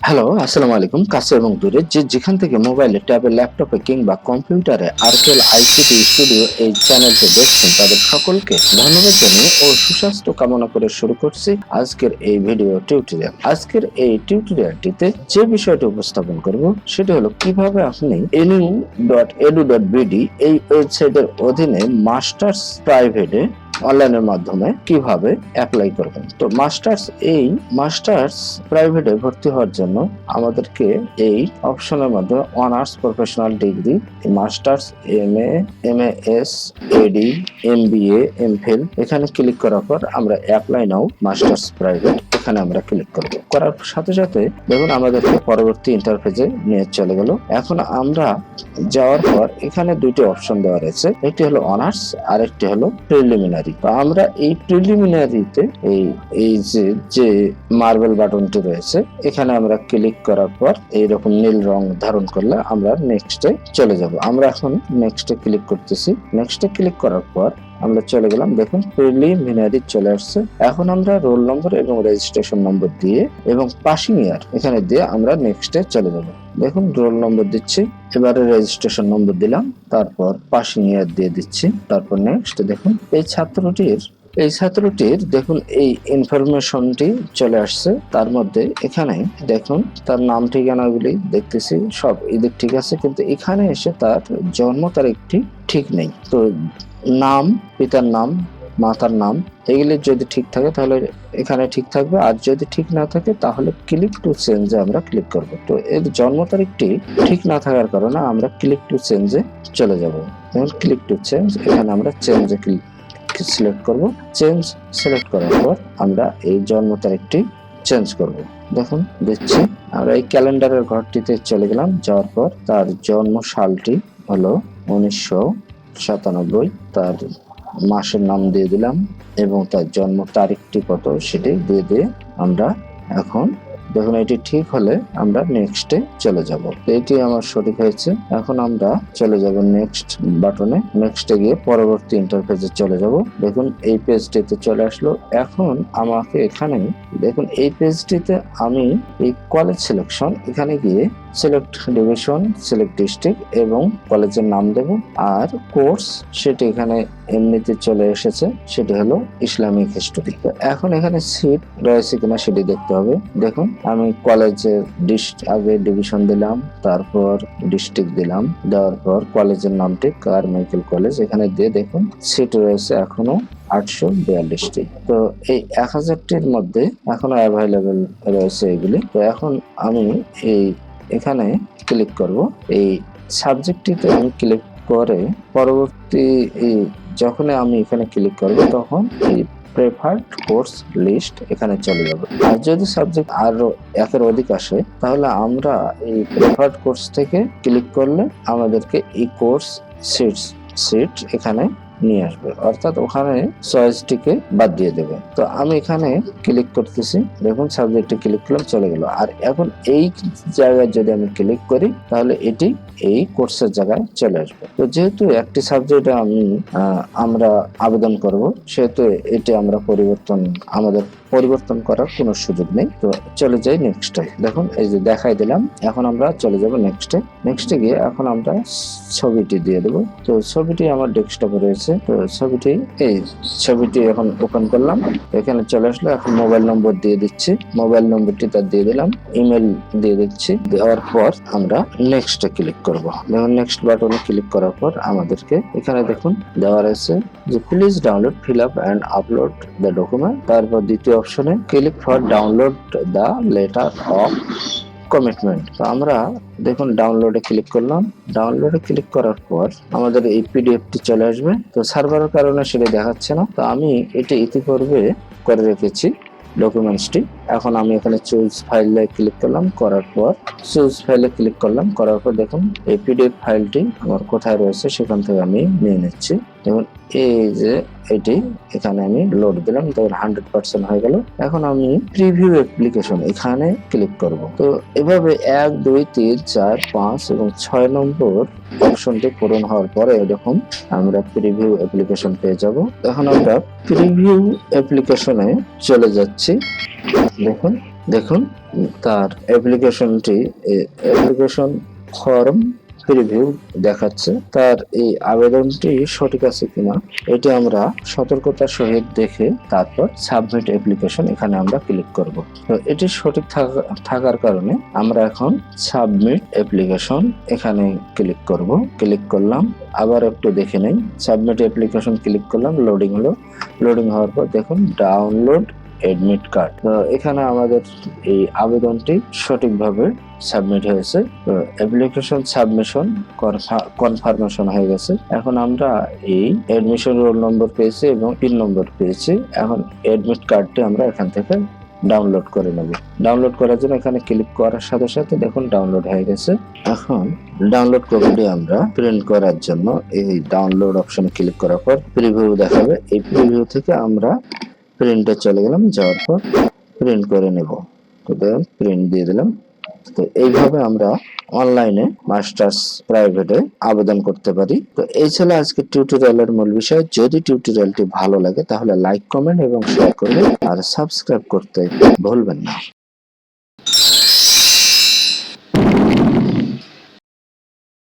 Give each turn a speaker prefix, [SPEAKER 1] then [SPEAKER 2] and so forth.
[SPEAKER 1] Hello, আসসালামু আলাইকুম। কাছে এবং দূরে যে যেখান থেকে মোবাইলে, ট্যাবে, ল্যাপটপে কিংবা কম্পিউটারে আরকেল আইসিটি স্টুডিও এই চ্যানেলটি দেখছেন তাদের সকলকে ধন্যবাদ জানিয়ে ও সুস্বাস্থ্য কামনা করে শুরু করছি আজকের এই ভিডিও টিউটোরিয়াল। আজকের এই টিউটোরিয়ালটিতে যে বিষয়টি উপস্থাপন করব সেটি হলো কিভাবে আপনি nu.edu.bd এই ওয়েবসাইটের অধীনে মাস্টার্স প্রাইভেটে অনলাইনের মাধ্যমে কিভাবে অ্যাপ্লাই করবেন। তো মাস্টার্স প্রাইভেটে ভর্তি হওয়ার জন্য আমাদেরকে এই অপশনের মধ্যে অনার্স প্রফেশনাল ডিগ্রি, মাস্টার্স, এমএএস, এডি, এমবিএ, এমফিল এখানে ক্লিক করার পর আমরা অ্যাপ্লাই নাও মাস্টার্স প্রাইভেট এখানে আমরা ক্লিক করব। করার সাথে সাথে দেখুন আমাদেরকে পরবর্তী ইন্টারফেসে নিয়ে চলে গেল। এখন আমরা যাওয়ার পর এখানে দুইটি অপশন দেওয়া রয়েছে, একটি হলো অনার্স আর একটি হলো প্রিলিমিনারি। তো আমরা এই প্রিলিমিনারিতে এই যে মার্বেল বাটনটি রয়েছে এখানে আমরা ক্লিক করার পর এইরকম নীল রং ধারণ করলে আমরা নেক্সটে চলে যাব। আমরা এখন নেক্সটে ক্লিক করতেছি। নেক্সটে ক্লিক করার পর আমরা চলে গেলাম। দেখুন প্রিলিমিনারি চলে আসছে। এখন আমরা রোল নম্বর এবং রেজিস্ট্রেশন নম্বর দিয়ে এবং পাসিং ইয়ার এখানে দিয়ে আমরা নেক্সটে চলে যাব। দেখুন রোল নম্বর দিচ্ছি, এবারে রেজিস্ট্রেশন নম্বর দিলাম, তারপর পাসিং ইয়ার দিয়ে দিচ্ছি, তারপর নেক্সট। দেখুন এই ছাত্রটির দেখুন এই ইনফরমেশনটি চলে আসছে। তার মধ্যে এখানে দেখুন তার নাম ঠিকানাগুলি দেখতেছি সব এদিক ঠিক আছে, কিন্তু এখানে এসে তার জন্ম তারিখটি ঠিক নেই। তো নাম, পিতার নাম, মাতার নাম এগুলি যদি ঠিক থাকে তাহলে এখানে ঠিক থাকবে, আর যদি ঠিক না থাকে তাহলে ক্লিক টু চেঞ্জে আমরা ক্লিক করব। তো এর জন্ম তারিখটি ঠিক না থাকার কারণে আমরা ক্লিক টু চেঞ্জে চলে যাব। যেমন ক্লিক টু চেঞ্জ, এখানে আমরা চেঞ্জে সিলেক্ট করব। চেঞ্জ সিলেক্ট করার পর আমরা এই জন্ম তারিখটি চেঞ্জ করব। দেখুন দিচ্ছি, আমরা এই ক্যালেন্ডারের ঘরটিতে চলে গেলাম। যাওয়ার পর তার জন্ম সালটি হলো 1997, তার মাসের নাম দিয়ে দিলাম এবং তার জন্ম তারিখটি কত সেটি দিয়ে আমরা এখন দেখুন এটি ঠিক হলে আমরা নেক্সটে চলে যাব। এটি আমার সঠিক হয়েছে। এখন আমরা চলে যাব নেক্সট বাটনে। নেক্সটে গিয়ে পরবর্তী ইন্টারফেসে চলে যাব। দেখুন এই পেজটিতে চলে আসলো। এখন আমাকে এখানে দেখুন এই পেজটিতে আমি এই কলেজ সিলেকশন এখানে গিয়ে সিলেক্ট ডিভিশন, সিলেক্ট ডিস্ট্রিক্ট এবং কলেজের নাম দেব, আর কোর্স সেটি এখানে এমনিতে চলে এসেছে, সেটি হলো ইসলামিক হিস্টোরি। এখন এখানে সিট রয়েছে কিনা সেটি দেখতে হবে। দেখুন আমি কলেজের আগে ডিভিশন দিলাম, তারপর ডিস্ট্রিক্ট দিলাম, দেওয়ার পর কলেজের নামটি কারমাইকেল কলেজ এখানে দিয়ে দেখুন সিট রয়েছে এখনো 842টি। তো এই 1000টির মধ্যে এখনো অ্যাভেলেবেল রয়েছে এগুলি। তো এখন আমি এখানে ক্লিক করব। এই সাবজেক্টটিতে আমি ক্লিক করে পরবর্তী যখন আমি এখানে ক্লিক করব তখন এই প্রেফার্ড কোর্স লিস্ট এখানে চলে যাবে। আর যদি সাবজেক্ট আরো একের অধিক আসে তাহলে আমরা এই প্রেফার্ড কোর্স থেকে ক্লিক করলে আমাদেরকে এই কোর্স সিট এখানে নিয়ে আসবে, অর্থাৎ ওখানে চয়েসটিকে বাদ দিয়ে দেবে। তো আমি এখানে ক্লিক করতেছি, দেখুন সাবজেক্টে ক্লিক করলাম, চলে গেল। আর এখন এই জায়গায় যদি আমি ক্লিক করি তাহলে এটি এই কোর্সের জায়গায় চলে আসবে। তো যেহেতু একটি সাবজেক্টে আমরা আবেদন করব সেহেতু এটি আমাদের পরিবর্তন করার কোনো সুযোগ নেই। তো চলে যাই নেক্সটে। দেখুন এই যে দেখাই দিলাম। এখন আমরা চলে যাব নেক্সটে গিয়ে এখন আমরা ছবিটি দিয়ে দেবো। তো ছবিটি আমার ডেস্কটপে রয়েছে। তো ছবিটি এখন ওপেন করলাম, এখানে চলে আসলো। এখন মোবাইল নম্বর দিয়ে দিচ্ছি, মোবাইল নম্বরটি তার দিয়ে দিলাম, ইমেল দিয়ে দিচ্ছি। দেওয়ার পর আমরা নেক্সটে ক্লিক করব। দেখুন নেক্সট বাটনে ক্লিক করার পর আমাদেরকে এখানে দেখুন দেওয়া রয়েছে যে please download, fill up and upload the document. তারপর দ্বিতীয় অপশনে click for download the letter of commitment. তো আমরা দেখুন ডাউনলোডে ক্লিক করলাম। ডাউনলোডে ক্লিক করার পর আমাদের এই পিডিএফটি চলে আসবে। তো সার্ভারের কারণে সেটা দেখাচ্ছে না, তো আমি এটি ইতিপূর্বে করে রেখেছি ডকুমেন্টসটি। এখন আমি এখানে চুজ ফাইলে ক্লিক করলাম, করার পর চুজ ফাইলে ক্লিক করলাম, করার পর দেখুন এই পিডিএফ ফাইলটি আমার কোথায় রয়েছে সেখান থেকে আমি নিয়ে নিচ্ছি। যেমন এই যে এটি এখানে আমি লোড দিলাম, তখন 100% হয়ে গেল। এখন আমি প্রিভিউ অ্যাপ্লিকেশন এখানে ক্লিক করব। তো এভাবে 1, 2, 3, 4, 5 এবং 6 নম্বর অপশনটি পূরণ হওয়ার পরে এরকম আমরা প্রিভিউ অ্যাপ্লিকেশন পেয়ে যাব। এখন আমরা প্রিভিউ অ্যাপ্লিকেশনে চলে যাচ্ছি। দেখুন দেখুন তার অ্যাপ্লিকেশন ফর্ম প্রিভিউ দেখাচ্ছে। তার এই আবেদনটি সঠিক আছে কিনা এটি আমরা সতর্কতার সহিত দেখে তারপর সাবমিট অ্যাপ্লিকেশন এখানে আমরা ক্লিক করব। তো এটি সঠিক থাকার কারণে আমরা এখন সাবমিট অ্যাপ্লিকেশন এখানে ক্লিক করব। ক্লিক করলাম, আবার একটু দেখে নেই। সাবমিট অ্যাপ্লিকেশন ক্লিক করলাম, লোডিং হলো। লোডিং হওয়ার পর দেখুন ডাউনলোড এডমিট কার্ড। তো এখানে আমাদের এই আবেদনটি সঠিকভাবে সাবমিট হয়েছে। তো অ্যাপ্লিকেশন সাবমিশন কনফার্মেশন হয়ে গেছে। এখন আমরা এই এডমিশন রোল নম্বর পেয়েছি এবং পিন নম্বর পেয়েছি। এখন এডমিট কার্ডটি আমরা এখান থেকে ডাউনলোড করে নেব। ডাউনলোড করার জন্য এখানে ক্লিক করার সাথে সাথে দেখুন ডাউনলোড হয়ে গেছে। এখন ডাউনলোড কপিটি আমরা প্রিন্ট করার জন্য এই ডাউনলোড অপশনে ক্লিক করার পর প্রিভিউ দেখাবে। এই প্রিভিউ থেকে আমরা প্রিন্টে চলে গেলাম, যাওয়ার পর প্রিন্ট করে নেব। তো প্রিন্ট দিয়ে দিলাম। তো এইভাবে আমরা অনলাইনে মাস্টার্স প্রাইভেটে আবেদন করতে পারি। তো এই ছিল আজকে টিউটোরিয়ালের মূল বিষয়। যদি টিউটোরিয়ালটি ভালো লাগে তাহলে লাইক, কমেন্ট এবং শেয়ার করবেন আর সাবস্ক্রাইব করতে ভুলবেন না।